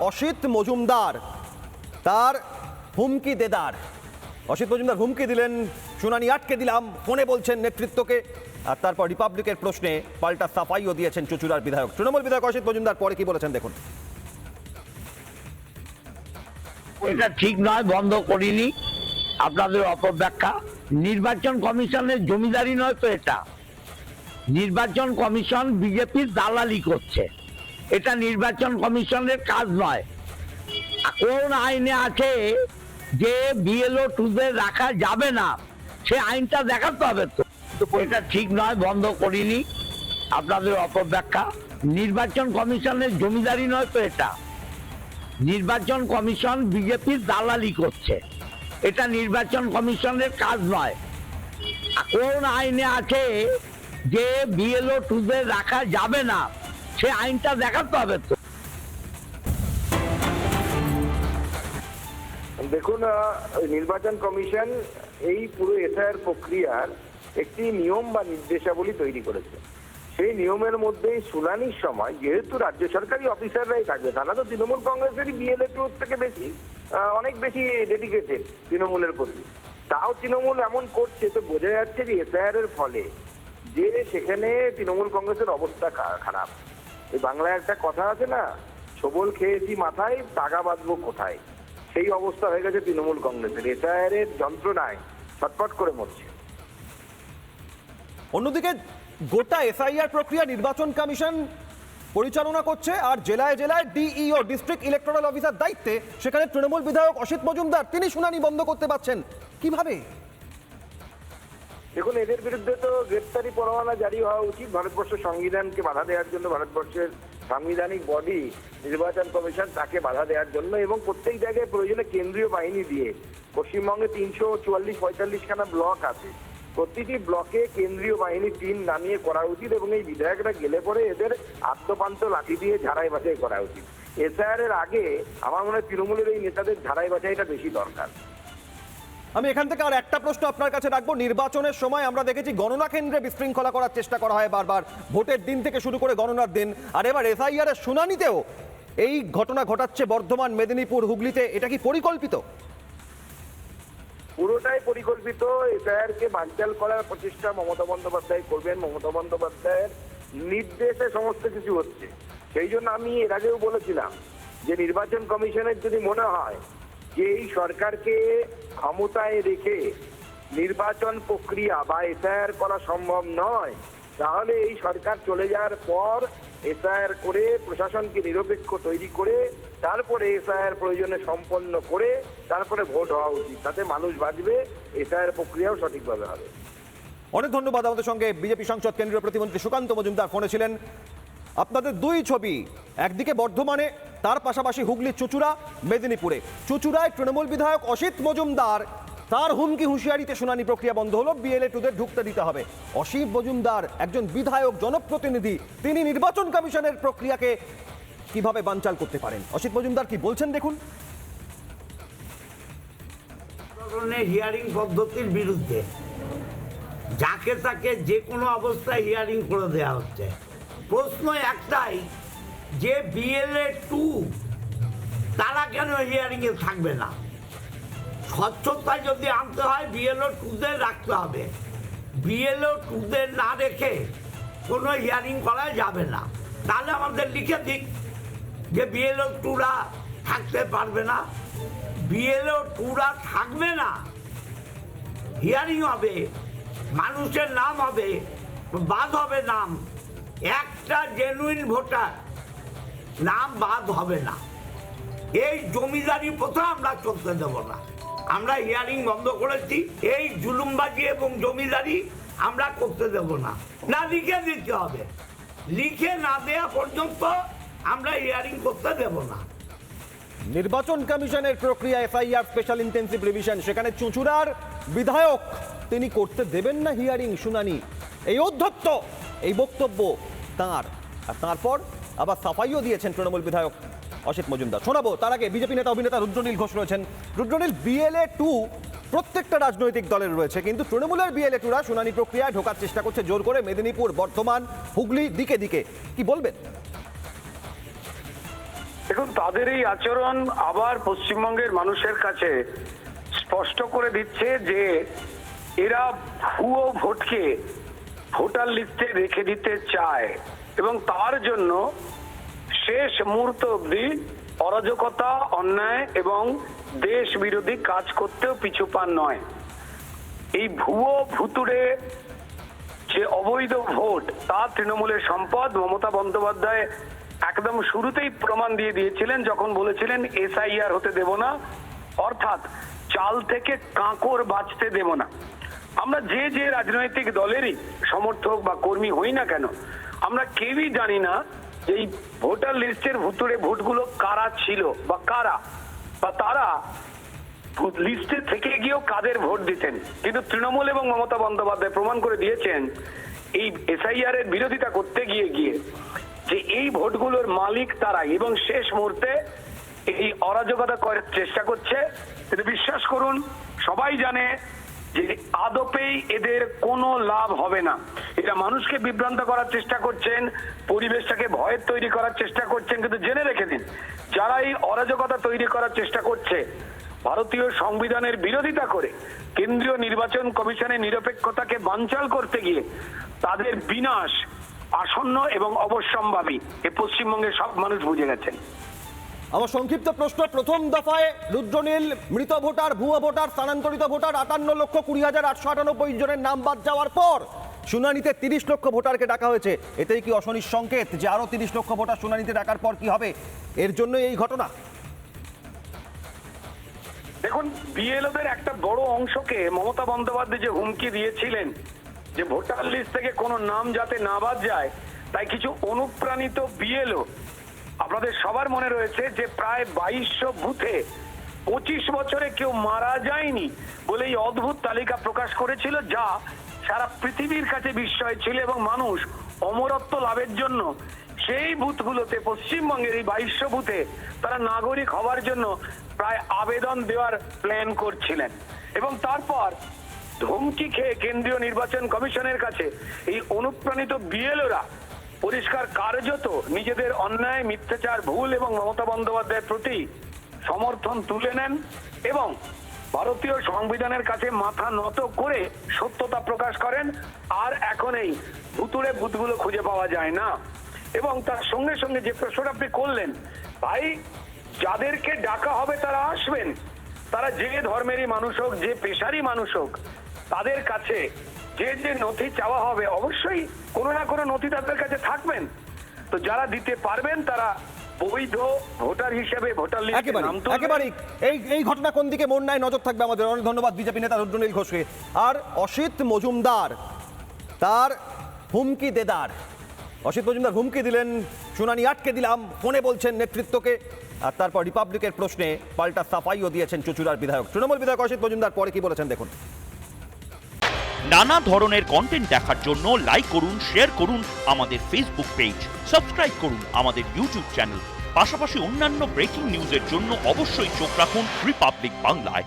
অসিত মজুমদার তার হুমকি দেদার। অসিত মজুমদার হুমকি দিলেন, শুনানি আটকে দিলাম, ফোনে বলছেন নেতৃত্বকে। আর তারপর রিপাবলিকের প্রশ্নে পাল্টা সাফাইও দিয়েছেন চুঁচুড়ার বিধায়ক, তৃণমূল বিধায়ক অসিত মজুমদার। পরে কি বলেছেন দেখুন। এটা ঠিক নয়, বন্ধ করিনি। আপনাদের অপব্যাখ্যা। নির্বাচন কমিশনের জমিদারি নয় তো এটা। নির্বাচন কমিশন বিজেপির দালালি করছে, এটা নির্বাচন কমিশনের কাজ নয়। কোন আইনে আছে যে বিএলও টুদের রাখা যাবে না, সে আইনটা দেখাতে হবে তো। এটা ঠিক নয়, বন্ধ করিনি। আপনাদের অপব্যাখ্যা। নির্বাচন কমিশনের জমিদারি নয় তো এটা। নির্বাচন কমিশন বিজেপির দালালি করছে, এটা নির্বাচন কমিশনের কাজ নয়। কোন আইনে আছে যে বিএলও টুদের রাখা যাবে না, সে আইনটা দেখাতে হবে তো। দেখুন, নির্বাচন কমিশন এই পুরো এসআইআর প্রক্রিয়ার একটি নিয়ম বা নির্দেশাবলী তৈরি করেছে। সেই নিয়মের মধ্যে শুনানির সময় যেহেতু রাজ্য সরকারি অফিসাররাই থাকবে, তারা তো তৃণমূল কংগ্রেসেরই বিএলএ টু থেকে বেশি, অনেক বেশি ডেডিকেটেড তৃণমূলের প্রতি। তাও তৃণমূল এমন করছে, তো বোঝা যাচ্ছে যে এসআইআর এর ফলে যে সেখানে তৃণমূল কংগ্রেসের অবস্থা খারাপ। এই বাংলায় একটা কথা আছে না, ছবল খেয়েছি মাথায়, টাকা বাঁধবো কোথায়, সেই অবস্থা হয়ে গেছে তৃণমূল কংগ্রেসের। এসআইআর এর যন্ত্রণায় ছটফট করে মরছে। অন্যদিকে গোটা এসআইআর প্রক্রিয়া নির্বাচন কমিশন পরিচালনা করছে, আর জেলায় জেলায় ডিইও ডিস্ট্রিক্ট ইলেকটোরাল অফিসার দায়িত্বে, সেখানে তৃণমূল বিধায়ক অসিত মজুমদার তিনি শুনানি বন্ধ করতে পারছেন কিভাবে? দেখুন, এদের বিরুদ্ধে তো গ্রেপ্তারি পরোয়ানা জারি হওয়া উচিত। ভারতবর্ষের সংবিধানকে বাধা দেওয়ার জন্য ভারতবর্ষের সাংবিধানিক বডি নির্বাচন কমিশন, তাকে বাধা দেওয়ার জন্য, এবং প্রত্যেক জায়গায় প্রয়োজনে কেন্দ্রীয় বাহিনী দিয়ে, পশ্চিমবঙ্গে 344-45 খানা ব্লক আছে, প্রতিটি ব্লকে কেন্দ্রীয় বাহিনীর টিম নামিয়ে করা উচিত, এবং এই বিধায়করা গেলে পরে এদের আত্মপান্ত লাঠি দিয়ে ঝাড়াই বাছাই করা উচিত। এসআইআর এর আগে আমার মনে হয় তৃণমূলের এই নেতাদের ঝাড়াই বাছাইটা বেশি দরকার। আমি এখান থেকে আর একটা প্রশ্ন আপনার কাছে রাখবো। নির্বাচনের সময় আমরা দেখেছি গণনা কেন্দ্রে বিশৃঙ্খলা করার চেষ্টা করা হয় বারবার, ভোটের দিন থেকে শুরু করে গণনার দিন। আর এবার এসআইআর এর শুনানিতেও এই ঘটনা ঘটাচ্ছে বর্ধমান, মেদিনীপুর, হুগলিতে। এটা কি পরিকল্পিত? পুরোটাই পরিকল্পিত। এসআইআর কে বানচাল করার প্রচেষ্টা মমতা বন্দ্যোপাধ্যায় করবেন। মমতা বন্দ্যোপাধ্যায়ের নির্দেশে সমস্ত কিছু হচ্ছে। সেই জন্য আমি এর আগেও বলেছিলাম যে নির্বাচন কমিশনের যদি মনে হয় যে এই সরকারকে ক্ষমতায় রেখে নির্বাচন প্রক্রিয়া বা এসআইআর করা সম্ভব নয়, তাহলে এই সরকার চলে যাওয়ার পর এসআইআর করে প্রশাসনকে নিরপেক্ষ তৈরি করে তারপরে এসআইআর প্রয়োজনে সম্পন্ন করে তারপরে ভোট হওয়া উচিত। তাতে মানুষ বাঁচবে, এসআইআর প্রক্রিয়াও সঠিকভাবে হবে। অনেক ধন্যবাদ। আমাদের সঙ্গে বিজেপি সংসদ কেন্দ্রীয় প্রতিমন্ত্রী সুকান্ত মজুমদার ফোনে ছিলেন। আপনাদের দুই ছবি, একদিকে বর্ধমানে, তার পাশাপাশি হুগলি, চুঁচুড়া, মেদিনীপুরে। চুঁচুড়ায় তৃণমূল বিধায়ক অসিত মজুমদার, তার হুমকি হুঁশিয়ারিতে শুনানি প্রক্রিয়া বন্ধ হলো, বিএলএ টুদের ঢুকতে দিতে হবে। অসিত মজুমদার একজন বিধায়ক, জনপ্রতিনিধি, তিনি নির্বাচন কমিশনের প্রক্রিয়াকে কিভাবে বানচাল করতে পারেন? অসিত মজুমদার কি বলছেন দেখুন। হিয়ারিং পদ্ধতির বিরুদ্ধে যাকে তাকে যে কোনো অবস্থায় হিয়ারিং করে দেওয়া হচ্ছে। প্রশ্ন একটাই যে বিএলএ টু তারা কেন হিয়ারিংয়ে থাকবে না? স্বচ্ছতা যদি আনতে হয় বিএলও টুদের রাখতে হবে। বিএলও টুদের না রেখে কোনো হিয়ারিং করা যাবে না। তাহলে আমাদের লিখে দিক যে বিএলও টুরা থাকতে পারবে না। বিএলও টুরা থাকবে না, হিয়ারিং হবে, মানুষের নাম হবে, বাদ হবে নাম। একটা জেনুইন ভোটার নাম বাদ হবে না। এই জমিদারি প্রথা আমরা চলতে দেব না। আমরা হিয়ারিং বন্ধ করেছি। এই জুলুমবাজি এবং জমিদারি আমরা করতে দেব না। না, লিখে দিতে হবে। লিখে না দেওয়া পর্যন্ত আমরা হিয়ারিং করতে দেব না। নির্বাচন কমিশনের প্রক্রিয়া এফআইআর স্পেশাল ইন্টেন্সিভ রিভিশন, সেখানে চুঁচুড়ার বিধায়ক তিনি করতে দেবেন না হিয়ারিং, শুনানি। এই অধ্যত্ত, এই বক্তব্য তাঁর। আর তারপর আবার সাফাইও দিয়েছেন তৃণমূল বিধায়ক অসিত মজুমদার। শোনাবো তার আগে বিজেপি নেতা অভিনেতা রুদ্রনীল ঘোষ রয়েছেন। রুদ্রনীল, বিএলএ টু প্রত্যেকটা রাজনৈতিক দলের রয়েছে, কিন্তু তৃণমূলের বিএলএ টুরা শুনানি প্রক্রিয়ায় ঢোকার চেষ্টা করছে জোর করে, মেদিনীপুর, বর্ধমান, হুগলি, দিকে দিকে। কি বলবেন? দেখুন, তাদের এই আচরণ আবার পশ্চিমবঙ্গের মানুষের কাছে স্পষ্ট করে দিচ্ছে যে এরা ভুয়ো ভোটকে ভোটার লিস্টে রেখে দিতে চায় এবং তার জন্য শেষ মুহূর্ত অবধি অরাজকতা, অন্যায় এবং দেশ বিরোধী কাজ করতেও পিছুপান নয়। এই ভুয়ো ভুতুড়ে যে অবৈধ ভোট, তা তৃণমূলের সম্পদ। মমতা বন্দ্যোপাধ্যায় একদম শুরুতেই প্রমাণ দিয়ে দিয়েছিলেন যখন বলেছিলেন SIR হতে দেব না, অর্থাৎ চাল থেকে কাঁকর বাঁচতে দেব না। আমরা যে যে রাজনৈতিক দলেরই সমর্থক বা কর্মী হই না কেন, আমরা কেউই জানি না যে এই ভোটার লিস্টের ভুতুড়ে ভোটগুলো কারা ছিল বা কারা, বা তারা লিস্টে থেকে গিয়েও কাদের ভোট দিতেন। কিন্তু তৃণমূল এবং মমতা বন্দ্যোপাধ্যায় প্রমাণ করে দিয়েছেন এই SIR এর বিরোধিতা করতে গিয়ে যে এই ভোটগুলোর মালিক তারাই, এবং শেষ মুহূর্তে এই অরাজকতা করার চেষ্টা করছে। কিন্তু বিশ্বাস করুন, সবাই জানে যে আদপেই এদের কোনো লাভ হবে না। এরা মানুষকে বিভ্রান্ত করার চেষ্টা করছেন, পরিবেশটাকে ভয়ের তৈরি করার চেষ্টা করছেন। কিন্তু জেনে রেখে দিন, যারা এই অরাজকতা তৈরি করার চেষ্টা করছে, ভারতীয় সংবিধানের বিরোধিতা করে কেন্দ্রীয় নির্বাচন কমিশনের নিরপেক্ষতাকে বানচাল করতে গিয়ে তাদের বিনাশ আসন্ন এবং অবশ্যম্ভাবী। এ পশ্চিমবঙ্গের সব মানুষ বুঝে গেছেন। আমার সংক্ষিপ্ত প্রশ্ন, প্রথম দফায় রুদ্রনীল মৃত ভোটার, ভুয়ো ভোটার, স্থানান্তরিত ভোটার 58,20,898 জনের নাম বাদ যাওয়ার পর শুনানিতে 30 লক্ষ ভোটারকে ডাকা হয়েছে। এতেই কি অশনির সংকেত যে আরো 30 লক্ষ ভোটার শুনানিতে ডাকার পর কি হবে? এর জন্য এই ঘটনা। দেখুন, বিএলওদের একটা বড় অংশকে মমতা বন্দ্যোপাধ্যায় যে হুমকি দিয়েছিলেন যে ভোটার লিস্ট থেকে কোনো নাম যাতে না বাদ যায়, তাই কিছু অনুপ্রাণিত বিএলও, আপনাদের সবার মনে রয়েছে যে প্রায় 2200 বুথে 25 বছরে কেউ মারা যায়নি বলে এই অদ্ভুত তালিকা প্রকাশ করেছিল, যা সারা পৃথিবীর কাছে বিস্ময় ছিল। এবং মানুষ অমরত্ব লাভের জন্য সেই বুথগুলোতে, পশ্চিমবঙ্গের এই 2200 বুথে তারা নাগরিক হওয়ার জন্য প্রায় আবেদন দেওয়ার প্ল্যান করছিলেন। এবং তারপর ধমকি খেয়ে কেন্দ্রীয় নির্বাচন কমিশনের কাছে এই অনুপ্রাণিত বিএলওরা পরিষ্কার কার্যত নিজেদের অন্যায়, মিথ্যাচার, ভুল এবং মমতা বন্দ্যোপাধ্যায়ের প্রতি সমর্থন তুলে নেন এবং ভারতীয় সংবিধানের কাছে মাথা নত করে সত্যতা প্রকাশ করেন। আর এখন এই ভুতুড়ে বুথগুলো খুঁজে পাওয়া যায় না। এবং তার সঙ্গে সঙ্গে যে প্রশ্নটা আপনি করলেন, ভাই, যাদেরকে ডাকা হবে তারা আসবেন, তারা যে ধর্মেরই মানুষ হোক, যে পেশারই মানুষ হোক, তাদের কাছে যে যে নথি চাওয়া হবে অবশ্যই কোনো না কোনো নথি তাদের কাছে থাকবেন। তো যারা দিতে পারবেন তারা বৈধ ভোটার হিসেবে ভোটার লিস্টে নাম তুলবেন। একেবারেই এই ঘটনা কোন দিকে মন নেয় নজর থাকবে আমাদের। অনেক ধন্যবাদ বিজেপি নেতা রুদ্রনীল ঘোষকে। আর অসিত মজুমদার, তার হুমকি দেদার। অসিত মজুমদার হুমকি দিলেন, শুনানি আটকে দিলাম, ফোনে বলছেন নেতৃত্বকে। আর তারপর রিপাবলিকের প্রশ্নে পাল্টা সাফাইও দিয়েছেন চুঁচুড়ার বিধায়ক, তৃণমূল বিধায়ক অসিত মজুমদার। পরে কি বলেছেন দেখুন। নানা ধরনের কন্টেন্ট দেখার জন্য লাইক করুন, শেয়ার করুন আমাদের ফেসবুক পেজ, সাবস্ক্রাইব করুন আমাদের ইউটিউব চ্যানেল। পাশাপাশি অন্যান্য ব্রেকিং নিউজের জন্য অবশ্যই চোখ রাখুন রিপাবলিক বাংলায়।